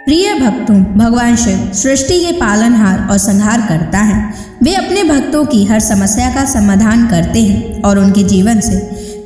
प्रिय भक्तों, भगवान शिव सृष्टि के पालनहार और संहार करता है। वे अपने भक्तों की हर समस्या का समाधान करते हैं और उनके जीवन से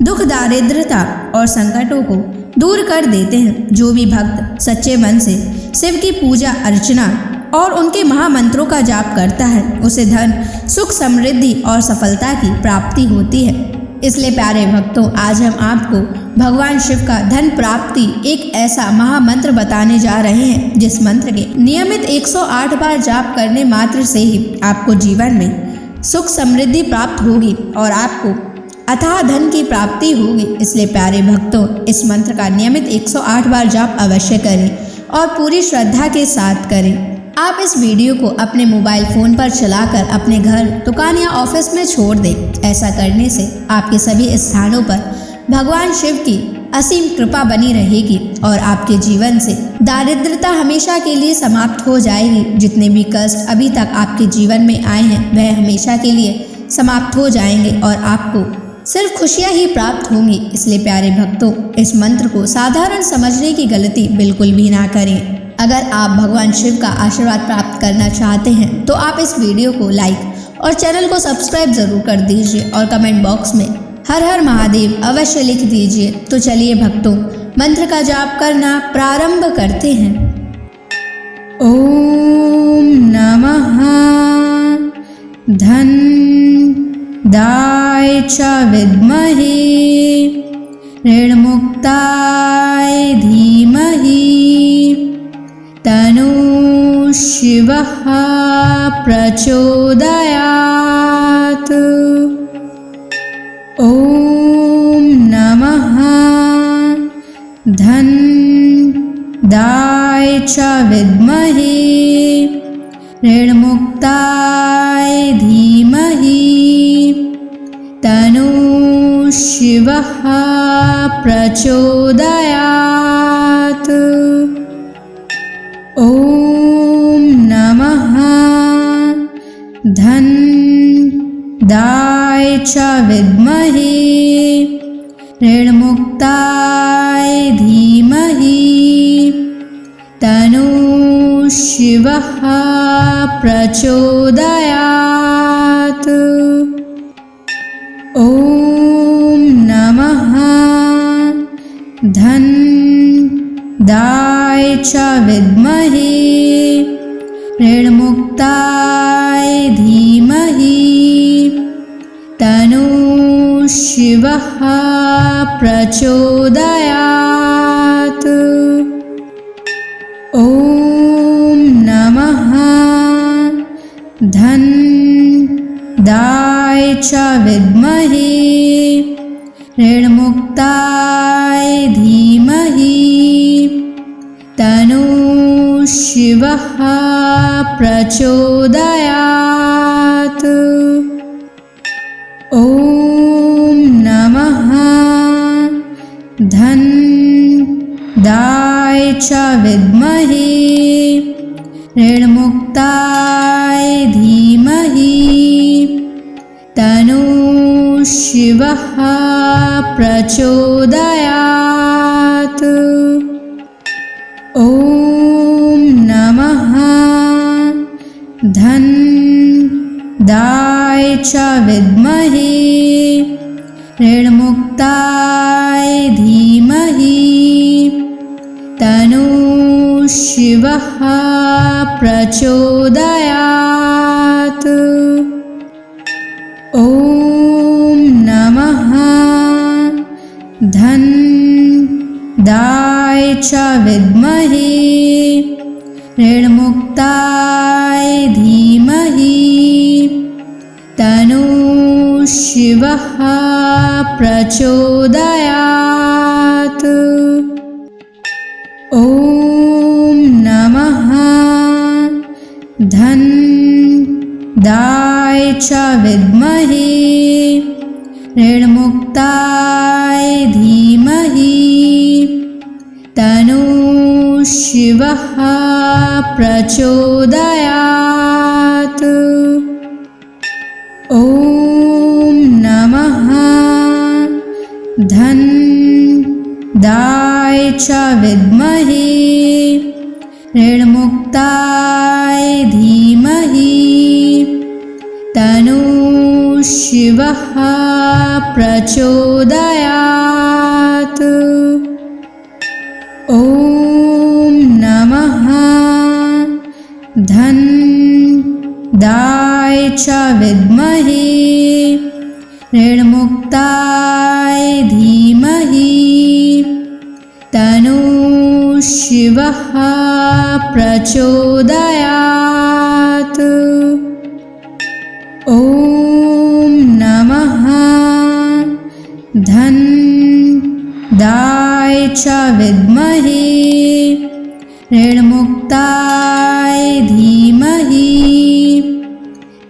दुख, दारिद्रता और संकटों को दूर कर देते हैं। जो भी भक्त सच्चे मन से शिव की पूजा अर्चना और उनके महामंत्रों का जाप करता है, उसे धन, सुख, समृद्धि और सफलता की प्राप्ति होती है। इसलिए प्यारे भक्तों, आज हम आपको भगवान शिव का धन प्राप्ति एक ऐसा महामंत्र बताने जा रहे हैं, जिस मंत्र के नियमित 108 बार जाप करने मात्र से ही आपको जीवन में सुख समृद्धि प्राप्त होगी और आपको अथाह धन की प्राप्ति होगी। इसलिए प्यारे भक्तों, इस मंत्र का नियमित 108 बार जाप अवश्य करें और पूरी श्रद्धा के साथ करें। आप इस वीडियो को अपने मोबाइल फ़ोन पर चलाकर अपने घर, दुकान या ऑफिस में छोड़ दें। ऐसा करने से आपके सभी स्थानों पर भगवान शिव की असीम कृपा बनी रहेगी और आपके जीवन से दारिद्रता हमेशा के लिए समाप्त हो जाएगी। जितने भी कष्ट अभी तक आपके जीवन में आए हैं, वह हमेशा के लिए समाप्त हो जाएंगे और आपको सिर्फ खुशियाँ ही प्राप्त होंगी। इसलिए प्यारे भक्तों, इस मंत्र को साधारण समझने की गलती बिल्कुल भी ना करें। अगर आप भगवान शिव का आशीर्वाद प्राप्त करना चाहते हैं तो आप इस वीडियो को लाइक और चैनल को सब्सक्राइब जरूर कर दीजिए और कमेंट बॉक्स में हर हर महादेव अवश्य लिख दीजिए। तो चलिए भक्तों, मंत्र का जाप करना प्रारंभ करते हैं। ओम नमः धन दाय च विद्महे ऋणमुक्ताय धीमहि तनु शिवः प्रचोदयात्। ओम नमः धन दाय च विद्महे ऋणमुक्ताय धीमहि तनु शिवः प्रचोदयात्। ओम नमः धन दाय च विद्महे ऋणमुक्ताय धीमहि तनु शिवः प्रचोदयात्। ओम नमः धन दाय च विद्महे ऋणमुक्ताय धीमहि तनु शिवः प्रचोदयात्। ओम नमः धन दाय च विद्महे ऋणमुक्ताय धीमहि तनु शिवः प्रचोदयात्। ओम नमः धन दाय च विद्महे ऋणमुक्ताय धीमहि तनु शिवः प्रचोदयात्। ओम नमः धन दाय च विद्महे ऋणमुक्ताय धीमहि तनु शिवः प्रचोदयात्। ओम नमः धन दाय च विद्महे ऋणमुक्ताय धीमहि तनु शिवः प्रचोदयात्। ओम नमः धन दाय च विद्महे ऋणमुक्ताय धीमहि तनु शिवः प्रचोदयात्। ओम नमः धन दाय च विद्महे ऋणमुक्ताय धीमहि तन्नः शिवः प्रचोदयात्। ॐ नमः धन्दाय च विद्महे ऋणमुक्ताय धीमहि तन्नः शिवः प्रचोदयात्। ॐ नमः धन्दाय च विद्महे ऋणमुक्ताय धीमहि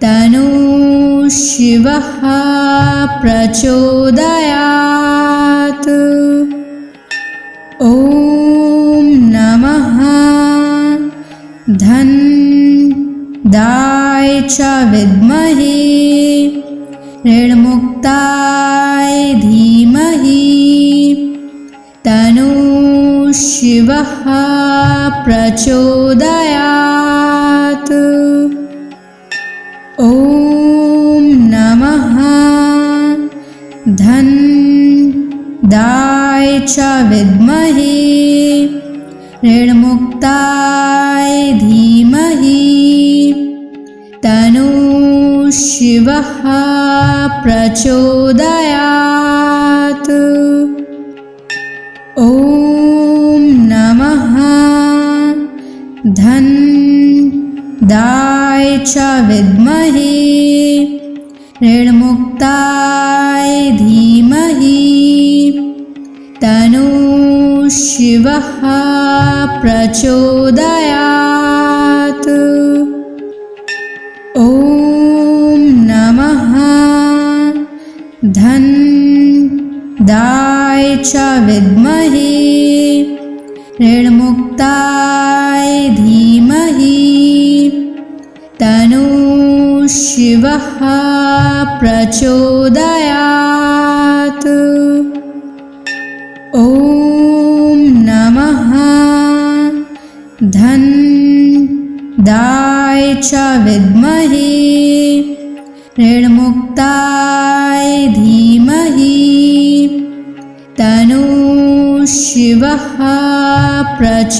तन्नः शिवः प्रचोदयात्। ॐ नमः धन्दाय च विद्महे ऋणमुक्ताय धीमहि तन्नः शिवः प्रचोदयात्। ॐ नमः धन्दाय च विद्महे ऋणमुक्ताय धीमहि तन्नः शिवः प्रचोदयात्। ॐ नमः धन्दाय च विद्महे ऋणमुक्ताय धीमहि तन्नः शिवः प्रचोदयात्। ॐ नमः धन्दाय च विद्महे ऋणमुक्ताय धीमहि तन्नः शिवः प्रचोदयात्। ॐ नमः धन्दाय च विद्महे ऋणमुक्ताय धीमहि तन्नः शिवः प्रचोदयात्।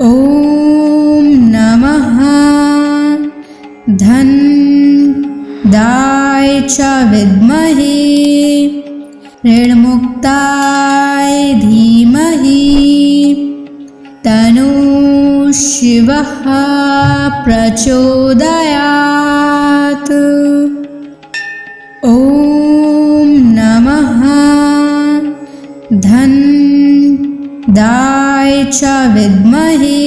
ॐ नमः धन्दाय च विद्महे ऋणमुक्ताय धीमहि तन्नः शिवः प्रचोदयात्। ॐ नमः धन्दाय च विद्महे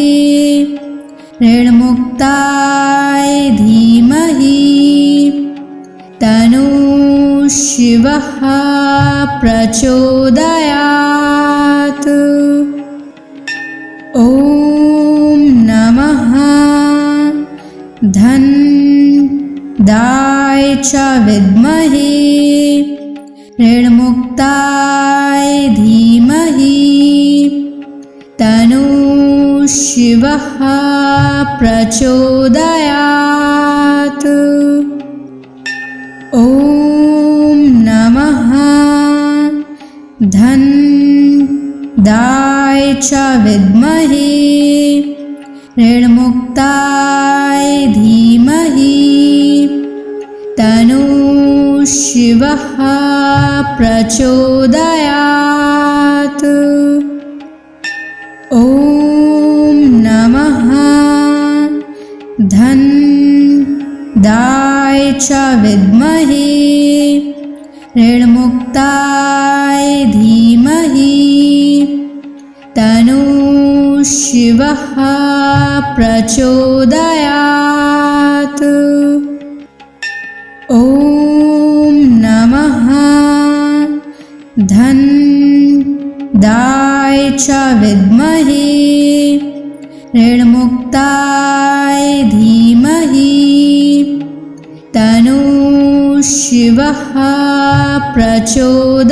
ऋणमुक्ताय धीमहि तन्नः शिवः प्रचोदयात्। ॐ नमः धन्दाय च विद्महे ऋणमुक्ताय धीमहि तन्नः शिवः प्रचोदयात्। ॐ नमः धन्दाय च विद्महे ऋणमुक्ताय धीमहि तन्नः शिवः प्रचोदयात्। ॐ नमः धन्दाय च विद्महे ऋणमुक्ताय धीमहि तन्नः शिवः प्रचोदयात्। ॐ नमः धन्दाय च विद्महे ऋणमुक्ताय धीमहि तन्नः शिवः प्रचोदयात्।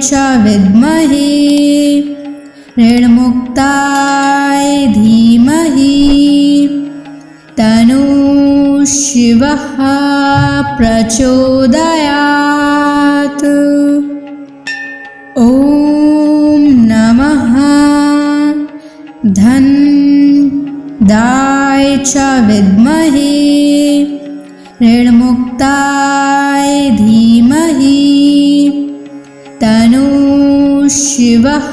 च विद्महे ऋणमुक्ताय धीमहि तन्नः शिवः प्रचोदयात्। ॐ नमः धनदाय च विद्महे ऋणमुक्ताय धीमहि तन्नः शिवः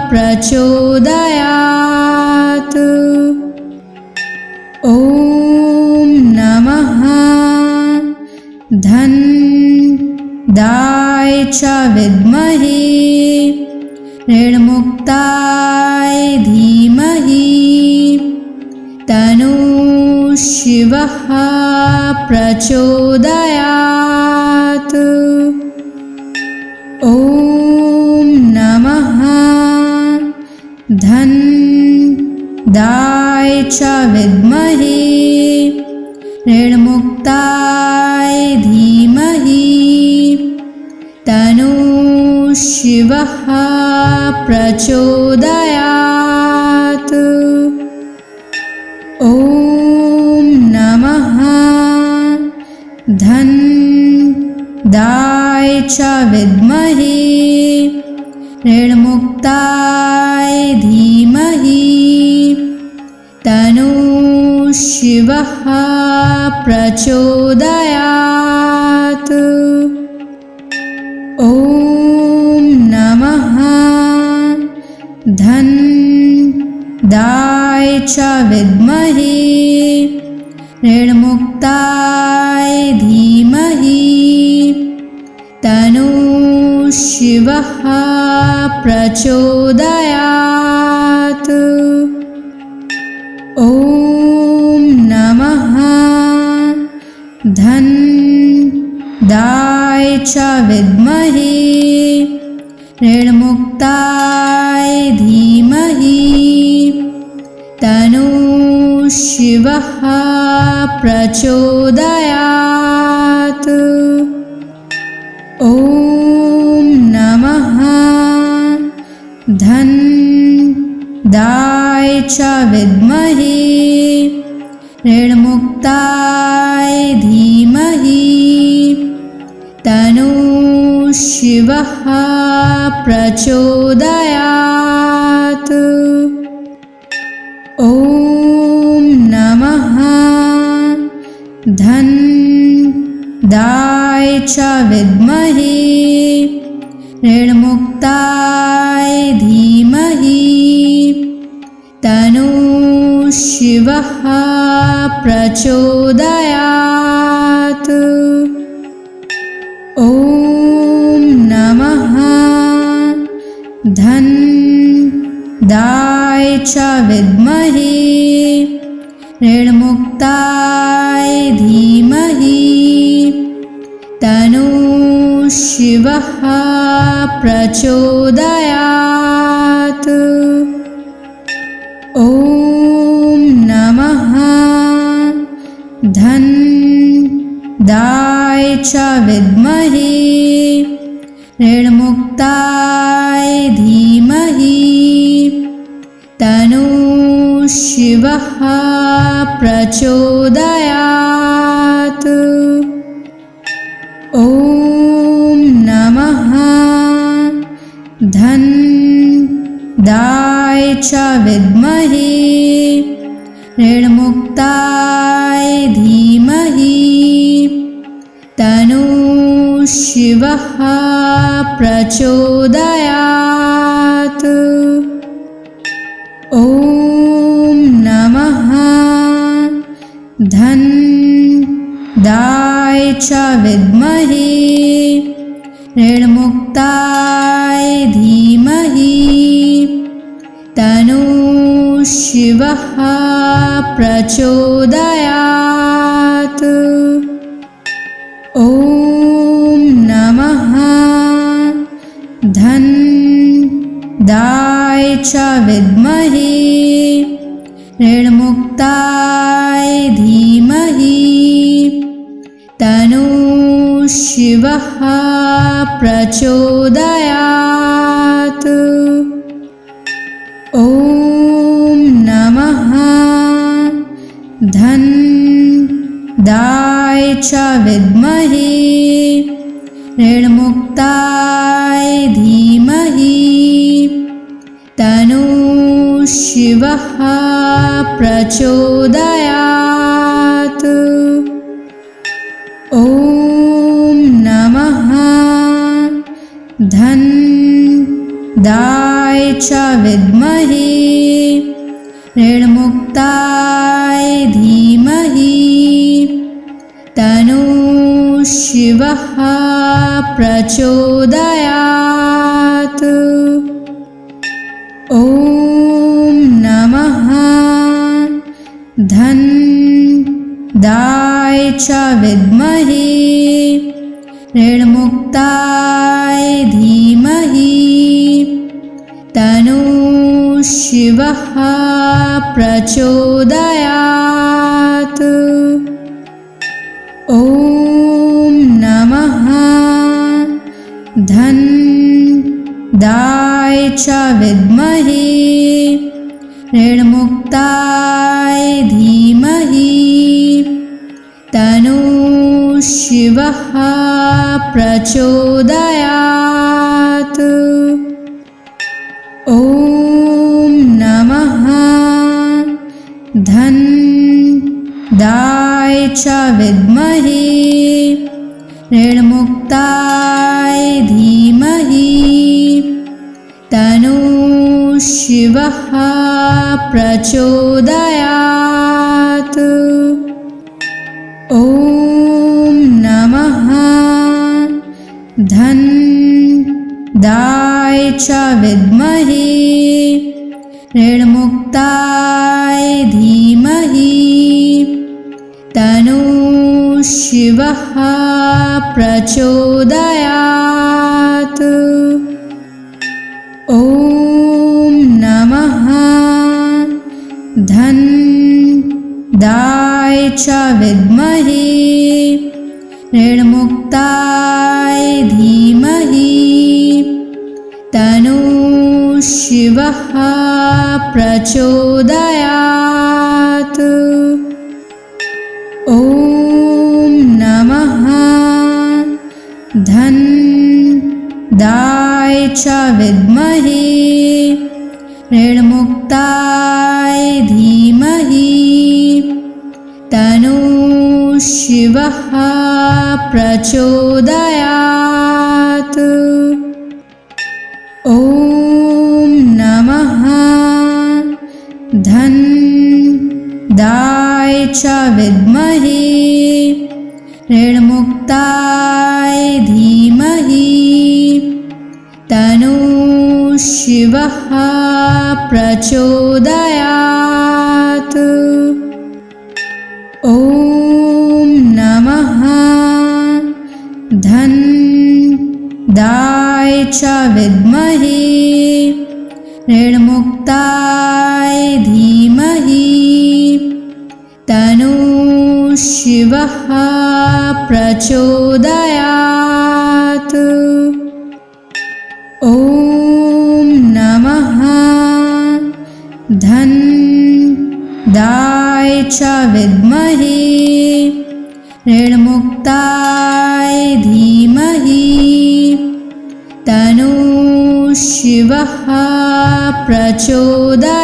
प्रचोदयात्। ॐ नमः धनदाय च विद्महे ऋणमुक्ताय धीमहि तन्नः शिवः प्रचोदयात्। ॐ नमः धनदाय च विद्महे ऋणमुक्ताय धीमहि तन्नः शिवः प्रचोदयात्। ॐ नमः धनदाय च विद्महे ऋणमुक्ताय धीमहि तन्नः शिवः प्रचोदयात्। ॐ नमः धनदाय च विद्महे ऋणमुक्ताय धीमहि तन्नः शिवः प्रचोदयात्। ॐ नमः धनदाय च विद्महे ऋणमुक्ताय धीमहि तन्नः शिवः प्रचोदयात्। ॐ नमः धनदाय च विद्महे ऋणमुक्ताय धीमहि तन्नः शिवः प्रचोदयात्। ॐ नमः धनदाय च विद्महे ऋणमुक्ताय धीमहि तन्नः शिवः प्रचोदयात्। ॐ नमः धनदाय च विद्महे ऋणमुक्ताय धीमहि तन्नः शिवः प्रचोदयात्। ॐ नमः धनदाय च विद्महे ऋणमुक्ताय धीमहि तन्नः शिवः प्रचोदयात्। ॐ नमः धनदाय च विद्महे ऋणमुक्ताय धीमहि तन्नः शिवः प्रचोदयात्। ॐ नमः धनदाय च विद्महे ऋणमुक्ताय धीमहि तन्नः शिवः प्रचोदयात्। ॐ नमः धनदाय च विद्महे ऋणमुक्ताय धीमहि तन्नः शिवः प्रचोदयात्। ॐ नमः धन्दाय च विद्महे ऋणमुक्ताय धीमहि तन्नो शिवः प्रचोदयात्। ॐ नमः धन्दाय च विद्महे ऋणमुक्ताय धीमहि तन्नो शिवः प्रचोदयात्। ॐ नमः धन्दाय च विद्महे ऋणमुक्ताय धीमहि तन्नो शिवः प्रचोदयात्। ॐ नमः धन्दाय च विद्महे ऋणमुक्ताय धीमहि तन्नो शिवः प्रचोदयात्। ॐ नमः धन्दाय च विद्महे ऋणमुक्ताय धीमहि तन्नो शिवः प्रचोदयात्। ॐ नमः धन्दाय च विद्महे ऋणमुक्ताय धीमहि तन्नो शिवः प्रचोदयात्। ॐ नमः धन्दाय च विद्महे ऋणमुक्ताय धीमहि तन्नो शिवः प्रचोदयात्। ॐ नमः धन्दाय च विद्महे ऋणमुक्ताय धीमहि तन्नो शिवः प्रचोदयात्। ॐ नमः धन्दाय च विद्महे ऋणमुक्ताय धीमहि तन्नो शिवः प्रचोदयात्। ॐ नमः धन्दाय च विद्महे ऋणमुक्ताय धीमहि तन्नो शिवः प्रचोदयात्। ॐ नमः धन्दाय च विद्महे ऋणमुक्ताय धीमहि तन्नो शिवः प्रचोदयात्।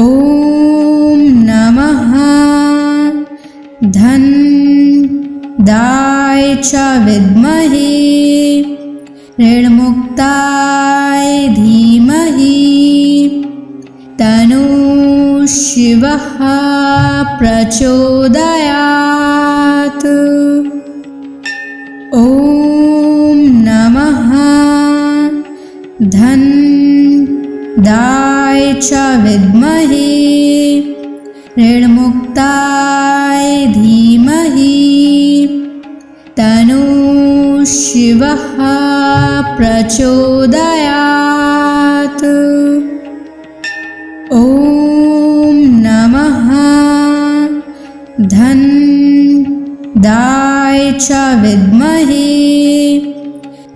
ॐ नमः धन्दाय च विद्महे ऋणमुक्ताय धीमहि तन्नो शिवः प्रचोदयात्। ॐ नमः धन्दाय च विद्महे ऋणमुक्ताय धीमहि तन्नो शिवः प्रचोदयात्। ॐ नमः धन्दाय च विद्महे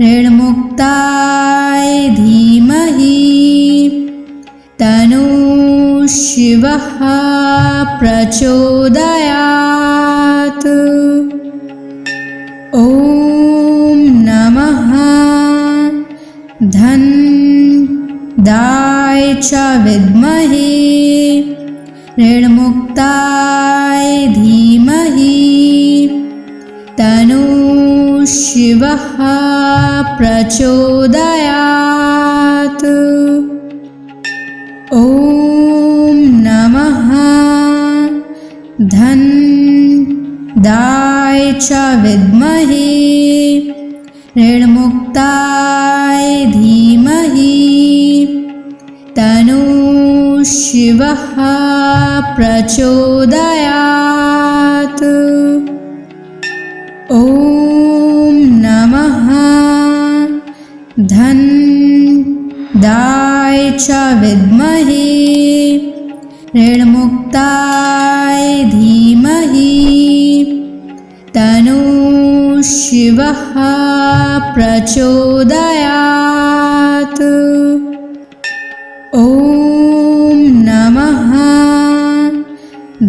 ऋणमुक्ताय धीमहि तन्नः शिवः प्रचोदयात्। ॐ नमः धनदाय च विद्महे ऋणमुक्ताय धीमहि तन्नः शिवः प्रचोदयात्। ॐ नमः धनदाय च विद्महे ऋणमुक्ताय धीमहि तन्नः शिवः प्रचोदयात्। ॐ नमः धनदाय च विद्महे ऋणमुक्ताय धीमहि तन्नः शिवः प्रचोदयात्। ॐ नमः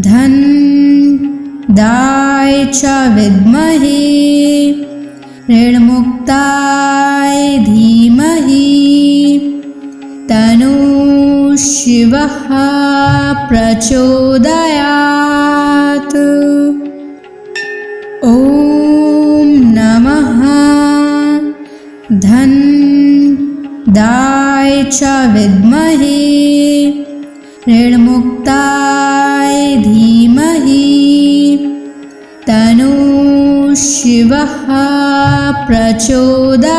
धनदाय च विद्महे ऋणमुक्ताय धीमहि तन्नः शिवः प्रचोदयात्। ॐ नमः धनदाय च विद्महे ऋणमुक्ताय धीमहि तन्नः शिवः प्रचोदयात्।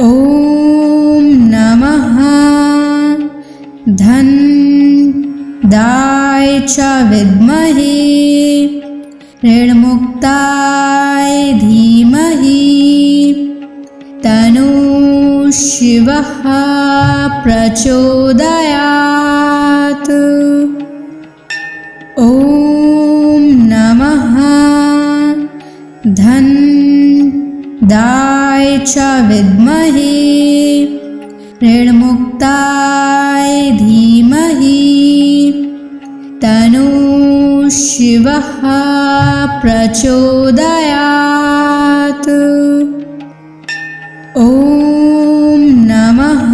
ॐ नमः धनदाय च विद्महे ऋणमुक्ताय धीमहि तन्नः शिवः प्रचोदयात्। ॐ नमः धनदाय च विद्महे ऋणमुक्ताय धीमहि तन्नः शिवः प्रचोदयात्। ॐ नमः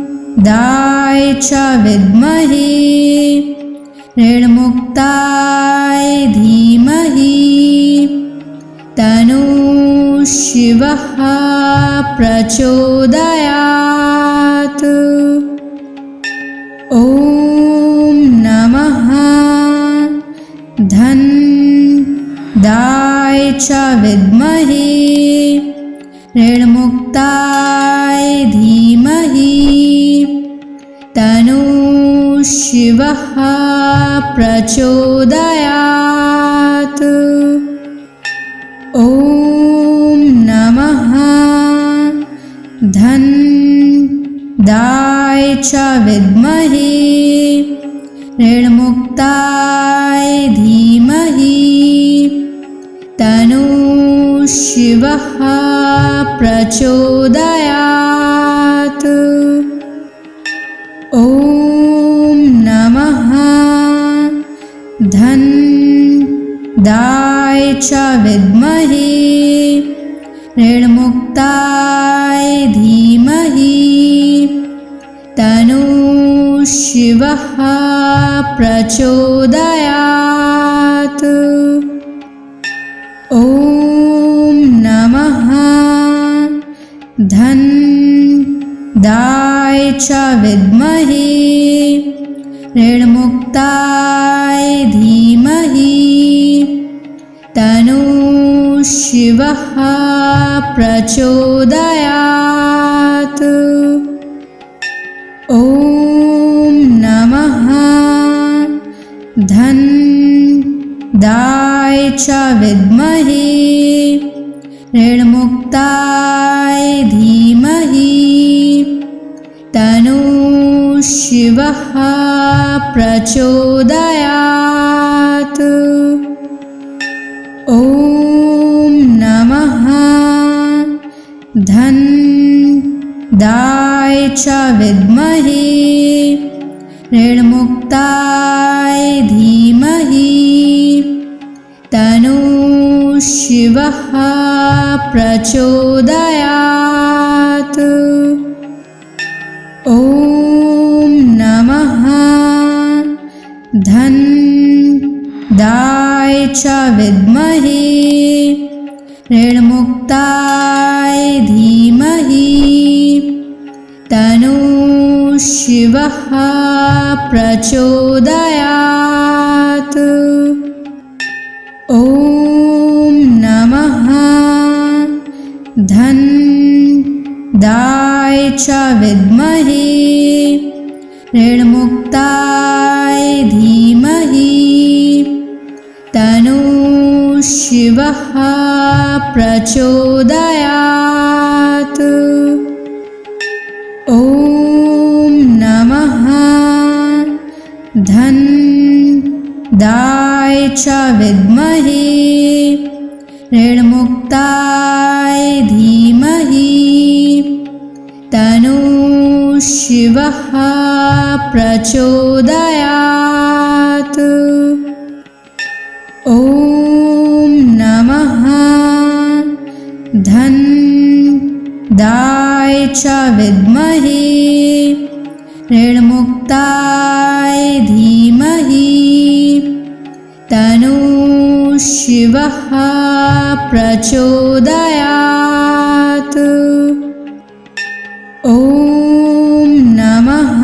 धनदाय च विद्महे ऋणमुक्ताय धीमहि तन्नः शिवः प्रचोदयात्। ॐ नमः धनदाय च विद्महे ऋणमुक्ताय धीमहि तन्नः शिवः प्रचोदयात्। ॐ नमः धनदाय च विद्महे ऋणमुक्ताय धीमहि तन्नः शिवः प्रचोदयात्। ॐ नमः धनदाय च विद्महे ऋणमुक्ताय धीमहि तन्नः शिवः प्रचोदयात्। ॐ नमः धनदाय च विद्महे ऋणमुक्ताय धीमहि तन्नः शिवः प्रचोदयात्। ॐ नमः धनदाय च विद्महे ऋणमुक्ताय धीमहि तन्नः शिवः शिवः प्रचोदयात्। ॐ नमः धन्दाय च विद्महे ऋणमुक्ताय धीमहि तन्नो शिवः प्रचोदयात्। ॐ नमः धन्दाय च विद्महे ऋणमुक्ताय धीमहि तन्नो शिवः प्रचोदयात्। ॐ नमः धन्दाय च विद्महे ऋणमुक्ताय धीमहि तन्नो शिवः प्रचोदयात्। ॐ नमः धन्दाय च विद्महे ऋणमुक्ताय धीमहि तन्नो शिवः प्रचोदयात्। ॐ नमः धन्दाय च विद्महे ऋणमुक्ताय धीमहि तन्नो शिवः प्रचोदयात्। ॐ नमः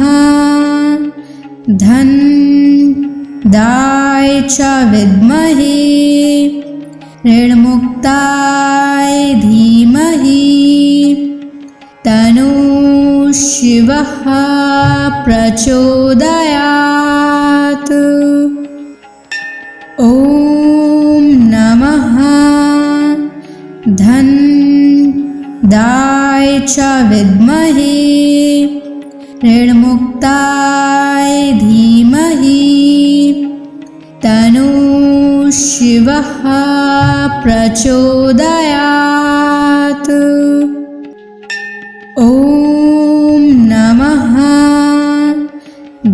धन्दाय च विद्महे ऋणमुक्ताय धीमहि तन्नो शिवः प्रचोदयात्। ॐ नमः धन्दाय च विद्महे ऋणमुक्ताय धीमहि तन्नो शिवः प्रचोदयात्। ॐ नमः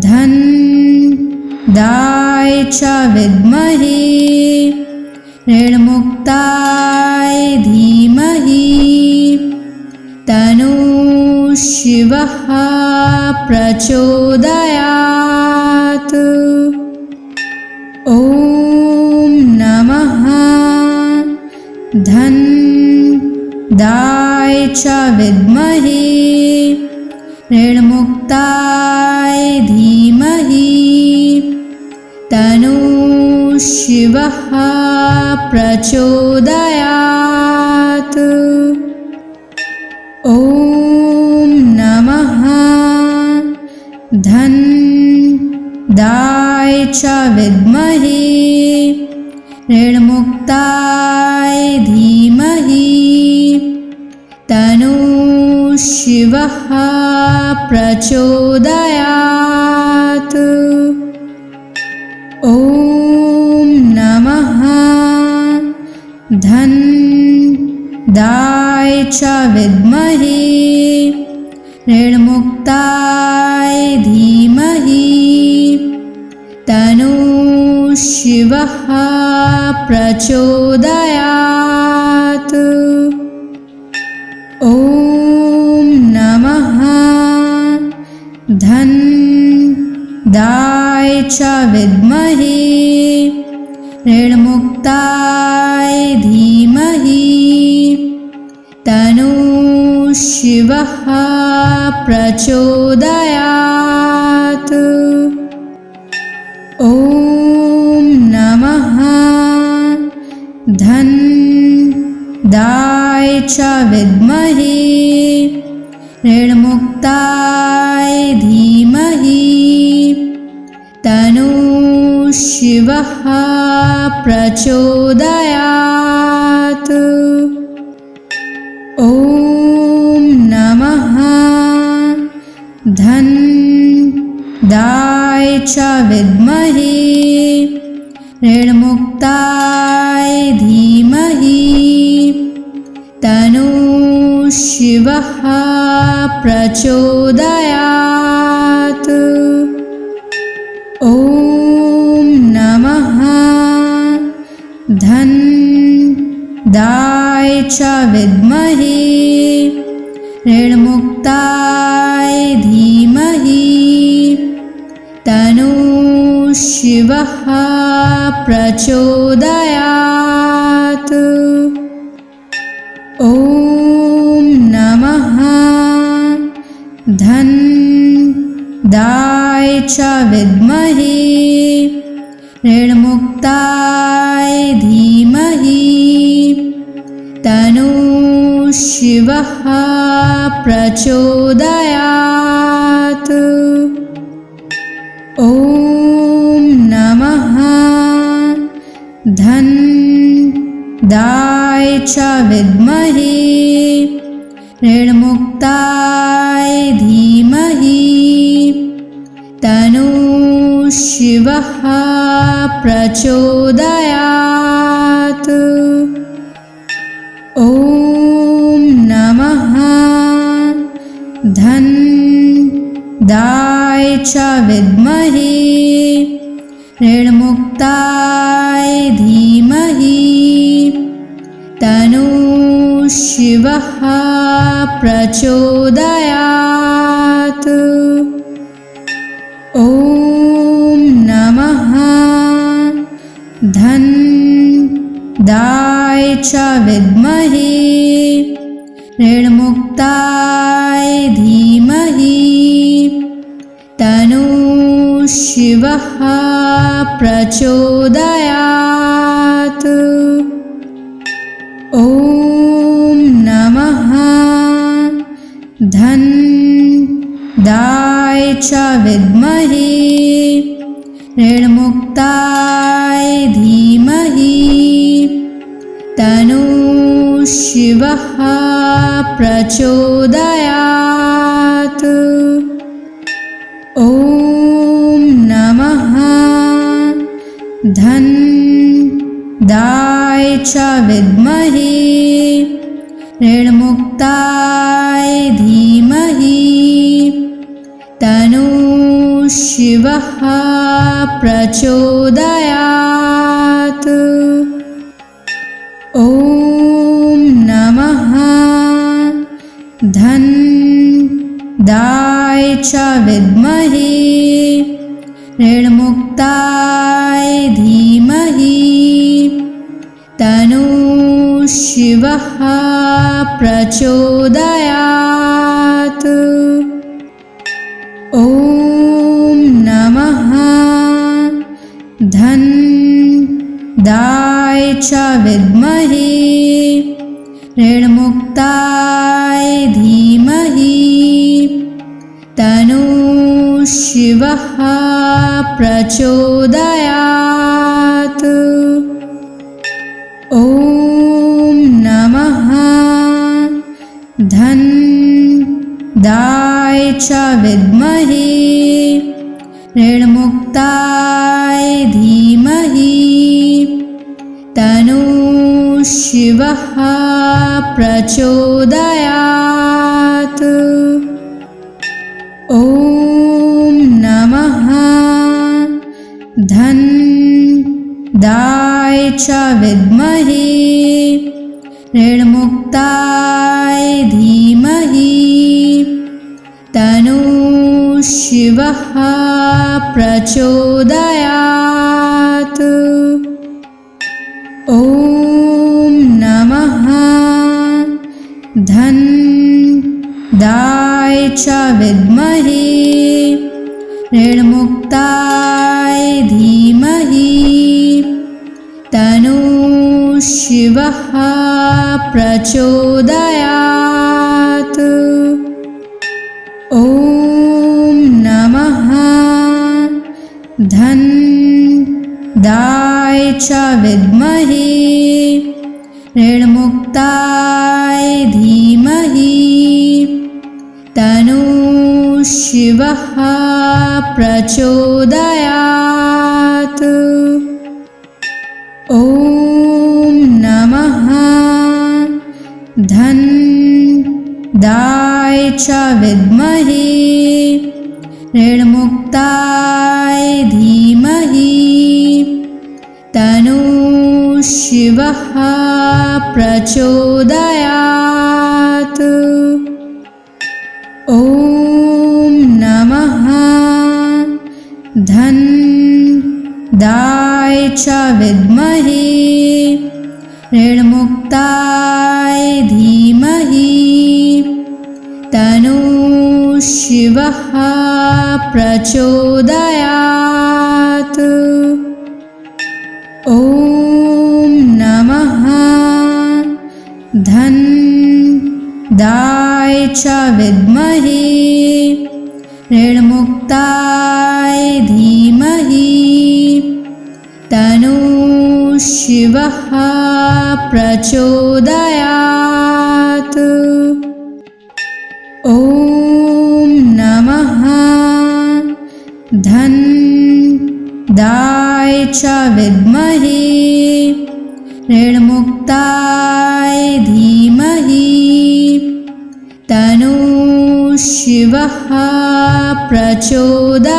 धन्दाय च विद्महे ऋणमुक्ताय धीमहि तन्नो शिवः प्रचोदयात्। ॐ नमः धन्दाय च विद्महे ऋणमुक्ताय धीमहि तन्नो शिवः प्रचोदयात्। ॐ नमः धन्दाय च विद्महे ऋणमुक्ताय धीमहि तन्नो शिवः प्रचोदयात्। ॐ नमः धन्दाय च विद्महे ऋणमुक्ताय धीमहि तन्नो शिवः प्रचोदयात्। ॐ नमः धन्दाय च विद्महे ऋणमुक्ताय धीमहि तन्नो शिवः प्रचोदयात्। ॐ नमः धन्दाय च विद्महे ऋणमुक्ताय धीमहि तन्नो शिवः प्रचोदयात्। ॐ नमः धन्दाय च विद्महे ऋणमुक्ताय धीमहि तन्नो शिवः प्रचोदयात्। ॐ नमः धनदाय च विद्महे ऋणमुक्ताय धीमहि तन्नो शिवः प्रचोदयात्। ॐ नमः धनदाय च विद्महे ऋणमुक्ताय धीमहि तन्नो शिवः प्रचोदयात्। ॐ नमः धनदाय च विद्महे ऋणमुक्ताय धीमहि तन्नो शिवः प्रचोदयात्। ॐ नमः धनदाय च विद्महे ऋणमुक्ताय धीमहि तन्नो शिवः प्रचोदयात्। ॐ नमः धनदाय च विद्महे ऋणमुक्ताय धीमहि तन्नो शिवः प्रचोदयात्। ॐ नमः धनदाय च विद्महे ऋणमुक्ताय धीमहि तन्नो शिवः प्रचोदयात्। ॐ नमः धनदाय च विद्महे ऋणमुक्ताय धीमहि तन्नो शिवः प्रचोदयात्। ॐ नमः धनदाय च विद्महे ऋणमुक्ताय धीमहि तन्नो शिवः प्रचोदयात्। ॐ नमः धनदाय च विद्महे ऋणमुक्ताय धीमहि तन्नो शिवः प्रचोदयात्। ॐ नमः धनदाय च विद्महे ऋणमुक्ताय धीमहि तन्नो शिवः प्रचोदयात्। ॐ नमः धनदाय च विद्महे ऋणमुक्ताय धीमहि तन्नो शिवः प्रचोदयात्। ॐ नमः धनदाय च विद्महे ऋणमुक्ताय धीमहि तन्नो शिवः प्रचोदयात्। ॐ नमः धनदाय च विद्महे ऋणमुक्ताय धीमहि तन्नो शिवः प्रचोदयात्। ॐ नमः धन्दाय च विद्महे ऋणमुक्ताय धीमहि तन्नो शिवः प्रचोदयात्। ॐ नमः धन्दाय च विद्महे ऋणमुक्ताय धीमहि तन्नो शिवः प्रचोदयात्। ॐ नमः धन्दाय च विद्महे ऋणमुक्ताय धीमहि तन्नो शिवः प्रचोदयात्। ॐ नमः धन्दाय च विद्महे ऋणमुक्ताय धीमहि तन्नो शिवः प्रचोदयात्।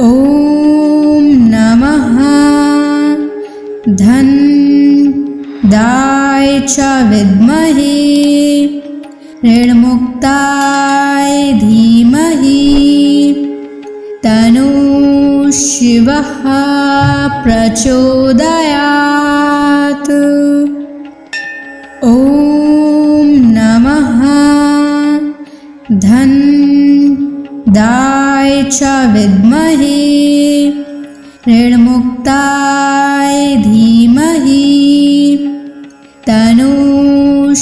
ॐ नमः धन्दाय च विद्महे ऋणमुक्ताय धीमहि तन्नो शिवः प्रचोदयात्। ॐ नमः धन्दाय च विद्महे ऋणमुक्ताय धीमहि तन्नो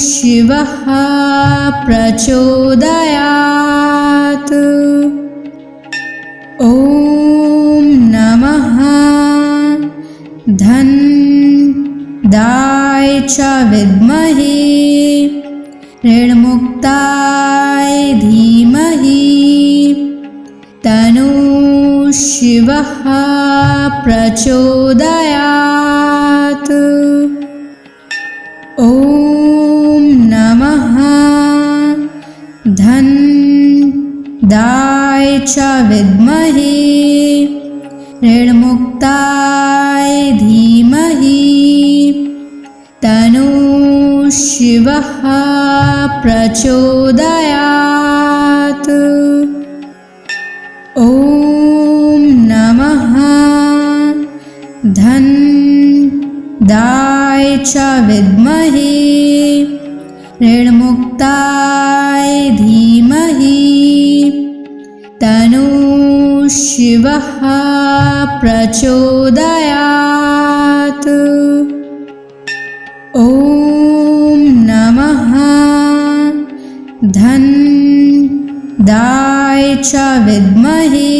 शिवः प्रचोदयात्। ॐ नमः धन्दाय च विद्महे ऋणमुक्ताय धीमहि तन्नो शिवः प्रचोदयात्। ॐ नमः धन्दाय च विद्महे ऋणमुक्ताय धीमहि तन्नो शिवः प्रचोदयात्। ॐ नमः धन्दाय च विद्महे ऋणमुक्ताय धीमहि तन्नो शिवः प्रचोदयात्। ॐ नमः धन्दाय च विद्महे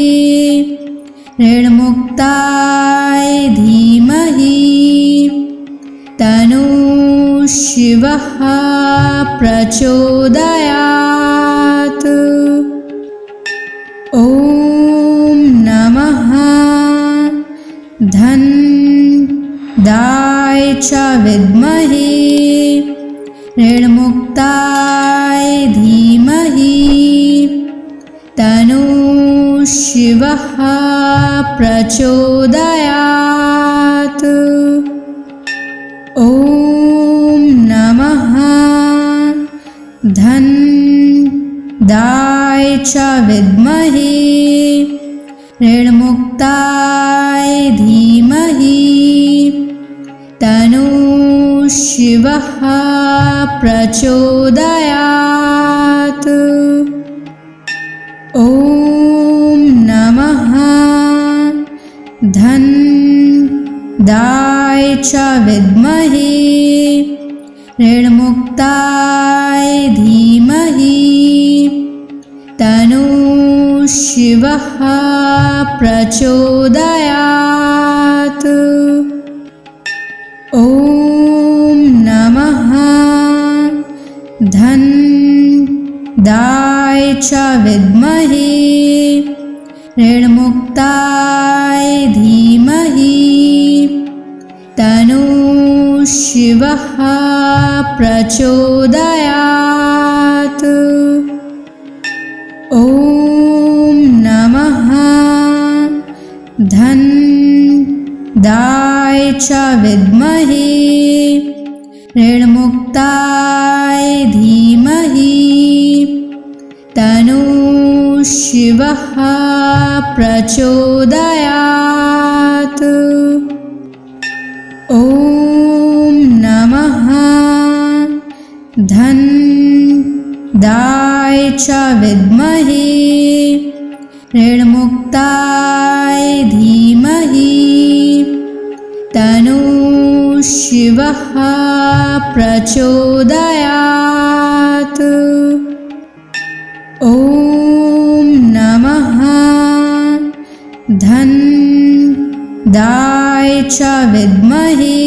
ऋणमुक्ताय धीमहि तन्नो शिवः प्रचोदयात्। ॐ नमः धन्दाय च विद्महे ऋणमुक्ताय धीमहि तन्नो शिवः प्रचोदयात्। ॐ नमः धन्दाय च विद्महे ऋणमुक्ताय धीमहि तन्नो शिवः प्रचोदयात्। ॐ नमः धन्दाय च विद्महे ऋणमुक्ताय धीमहि तन्नो शिवः प्रचोदयात्। ॐ नमः च विद्महे ऋणमुक्ताय धीमहि तन्नो शिवः प्रचोदयात्। ॐ नमः धन्दाय च विद्महे ऋणमुक्ताय धीमहि तन्नो शिवः प्रचोदयात्। ॐ नमः धन्दाय च विद्महे ऋणमुक्ताय धीमहि तन्नो शिवः प्रचोदयात्। ॐ नमः धन्दाय च विद्महे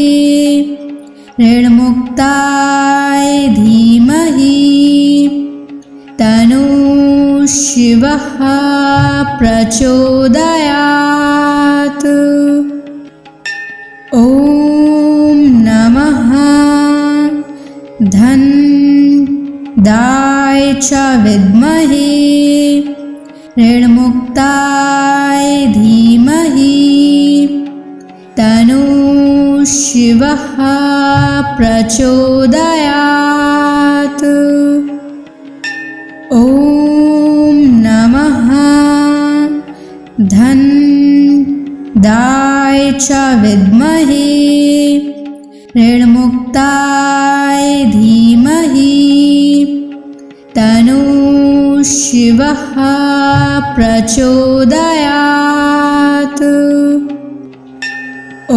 ऋणमुक्ताय धीमहि तन्नो शिवः प्रचोदयात्। ॐ नमः धन्दाय च विद्महे ऋणमुक्ताय धीमहि तन्नो शिवः प्रचोदयात्। ॐ नमः धन्दाय च विद्महे ऋणमुक्ताय धीमहि तन्नो शिवः प्रचोदयात्।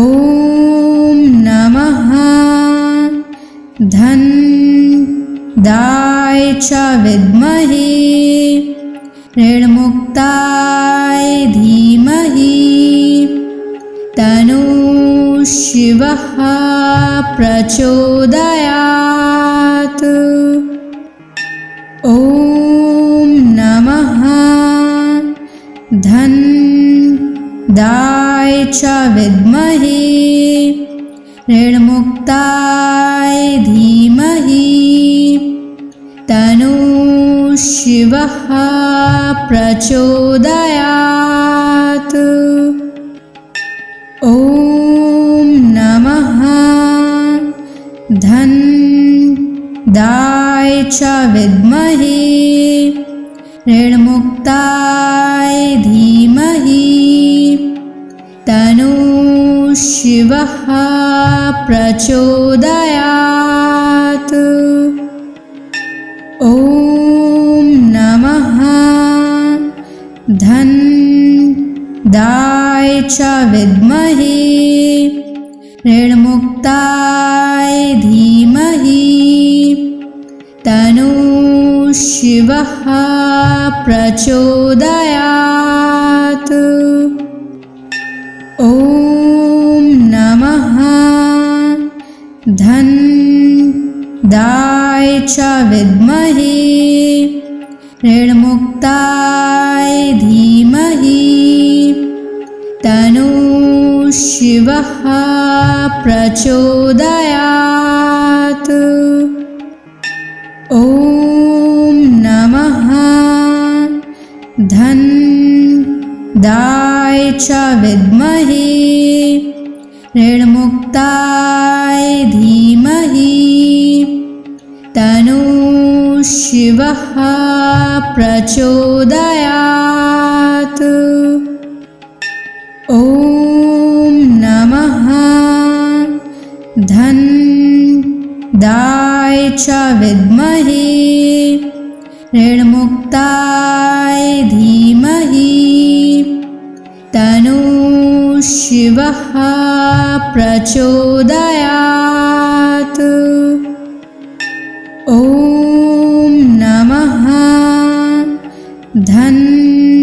ॐ नमः धन्दाय च विद्महे ऋणमुक्ताय धीमहि तन्नो शिवः प्रचोदयात्। ॐ नमः धन्दाय च विद्महे ऋणमुक्ताय धीमहि तन्नो शिवः प्रचोदयात्। ॐ नमः धन्दाय च विद्महे ऋणमुक्ताय धीमहि तन्नो शिवः प्रचोदयात्। ॐ नमः धन्दाय च विद्महे ऋणमुक्ताय धीमहि तन्नो शिवः प्रचोदयात्। ॐ नमः धन्दाय च विद्महे ऋणमुक्ताय धीमहि तन्नो शिवः प्रचोदयात्। ॐ नमः धन्दाय च विद्महे ऋणमुक्ताय धीमहि तन्नो शिवः प्रचोदयात्। ॐ नमः धन्दाय च विद्महे ऋणमुक्ताय धीमहि तन्नो शिवः प्रचोदयात्। ॐ नमः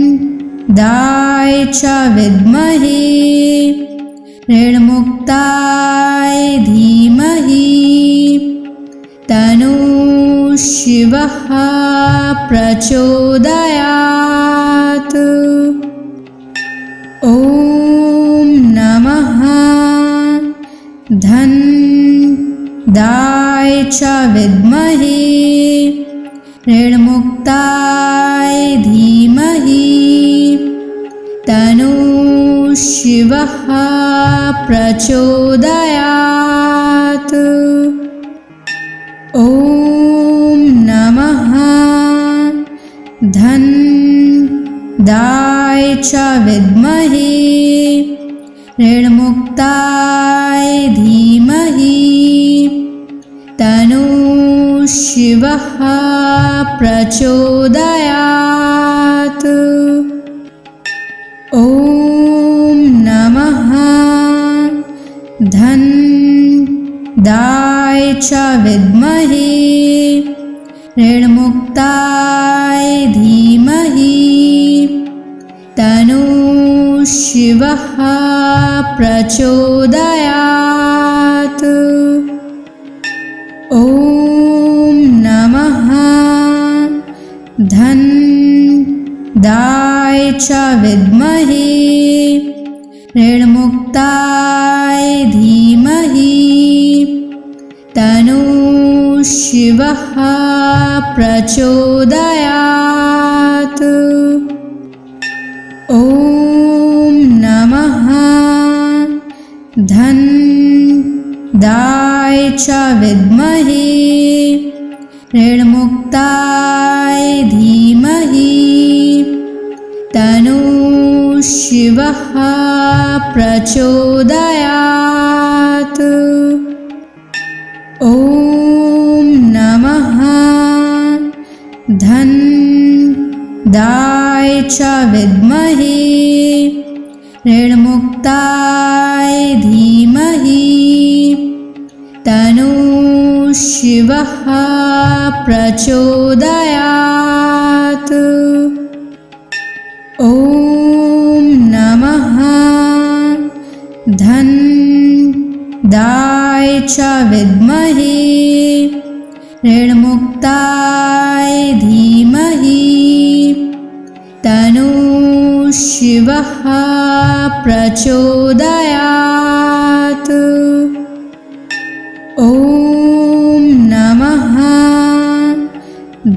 धन्दाय च विद्महे ऋणमुक्ताय धीमहि तन्नो शिवः प्रचोदयात्। ॐ नमः धन्दाय च विद्महे ऋणमुक्ताय धीमहि तन्नो शिवः प्रचोदयात्। ॐ नमः धन्दाय च विद्महे ऋणमुक्ताय धीमहि तन्नो शिवः प्रचोदयात्। ॐ नमः धन्दाय च विद्महे ऋणमुक्ताय धीमहि तन्नो शिवः प्रचोदयात्। ॐ नमः धन्दाय च विद्महे ऋणमुक्ताय धीमहि तन्नो शिवः प्रचोदयात्। ॐ नमः धन्दाय च विद्महे ऋणमुक्ताय धीमहि तन्नो शिवः प्रचोदयात्। ॐ नमः धन्दाय च विद्महे ऋणमुक्ताय धीमहि तन्नो शिवः प्रचोदयात्। ॐ नमः धन्दाय च विद्महे ऋणमुक्ताय धीमहि तन्नो शिवः प्रचोदयात्। ॐ नमः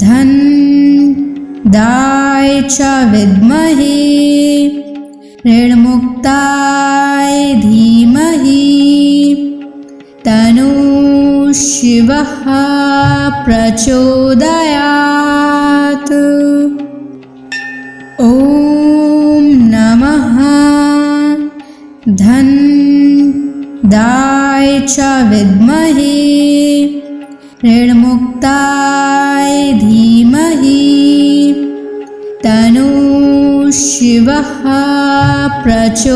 धन्दाय च विद्महे ऋणमुक्ताय धीमहि तन्नो शिवः प्रचोदयात्। ॐ नमः धन्दाय च विद्महे ऋणमुक्ताय धीमहि तन्नो शिवः प्रचोदयात्।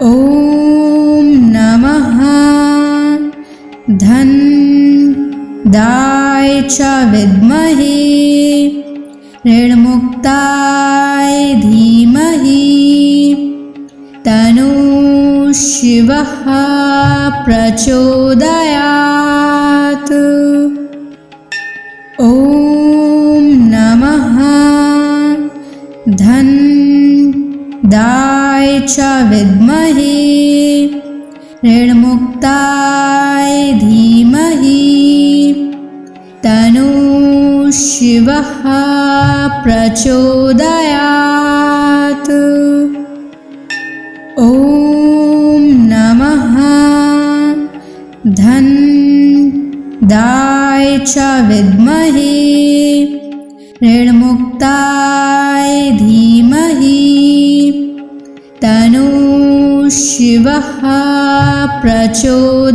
ॐ नमः धन्दाय च विद्महे ऋणमुक्ताय धीमहि तन्नो शिवः प्रचोदयात्। ॐ नमः धन्दाय च विद्महे ऋणमुक्ताय धीमहि तन्नो शिवः प्रचोदयात्। ॐ नमः धन्दाय च विद्महे ऋणमुक्ताय धीमहि तन्नो शिवः प्रचोदयात्।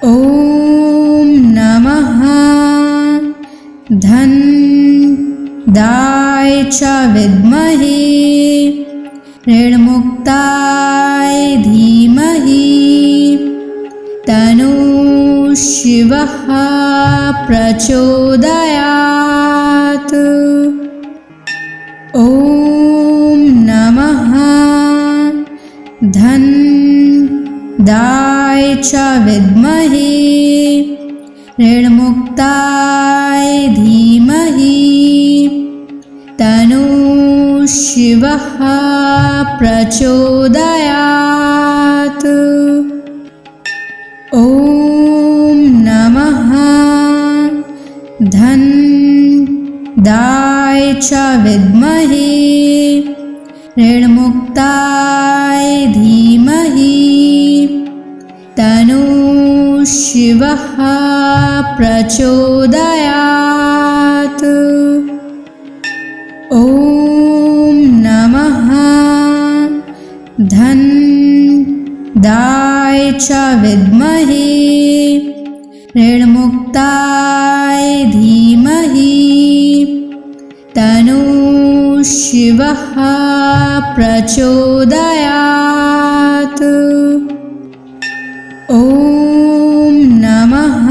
ॐ नमः धन्दाय च विद्महे ऋणमुक्ताय धीमहि तन्नो शिवः प्रचोदयात्। ॐ नमः धन्दाय च विद्महे ऋणमुक्ताय धीमहि तन्नो शिवः प्रचोदयात्। ॐ नमः धन्दाय च विद्महे ऋणमुक्ताय धीमहि तन्नो शिवः प्रचोदयात्। ॐ नमः धन्दाय च विद्महे ऋणमुक्ताय धीमहि तन्नो शिवः प्रचोदयात्। ॐ नमः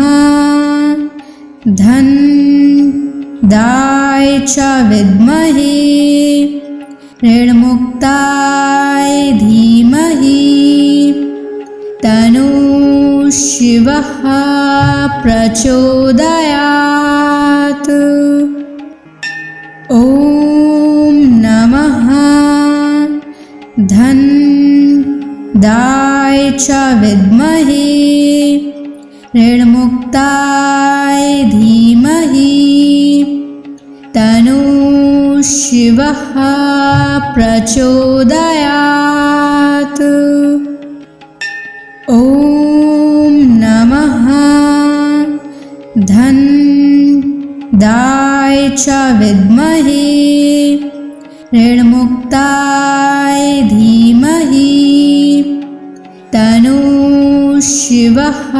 धन्दाय च विद्महे ऋणमुक्ताय धीमहि तन्नो शिवः प्रचोदयात्। ॐ नमः धन्दाय च विद्महे ऋणमुक्ताय धीमहि तन्नो शिवः प्रचोदयात्। ॐ नमः धन्दाय च विद्महे ऋणमुक्ताय धीमहि तन्नो शिवः प्रचोदयात्। ॐ नमः धन्दाय च विद्महे ऋणमुक्ताय धीमहि तन्नो शिवः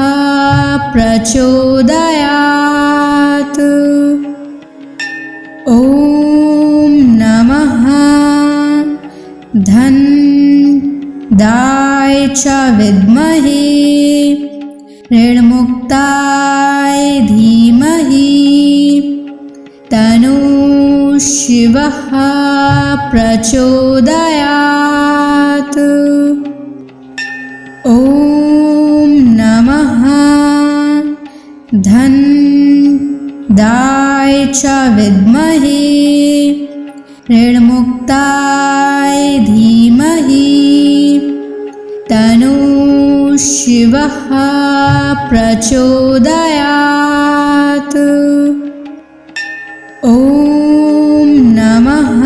प्रचोदयात्। ॐ नमः धन्दाय च विद्महे ऋणमुक्ताय धीमहि तन्नो शिवः प्रचोदयात्। ॐ नमः धन्दाय च विद्महे ऋणमुक्ताय धीमहि तन्नो शिवः प्रचोदयात्। ॐ नमः धन्दाय च विद्महे ऋणमुक्ताय धीमहि तन्नो शिवः प्रचोदयात्। ॐ नमः धन्दाय च विद्महे ऋणमुक्ताय धीमहि तन्नो शिवः प्रचोदयात्। ॐ नमः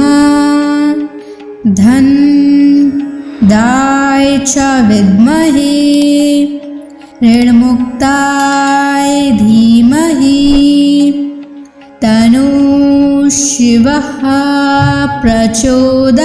धन्दाय च विद्महे ऋणमुक्ताय धीमहि तन्नो शिवः प्रचोदयात्।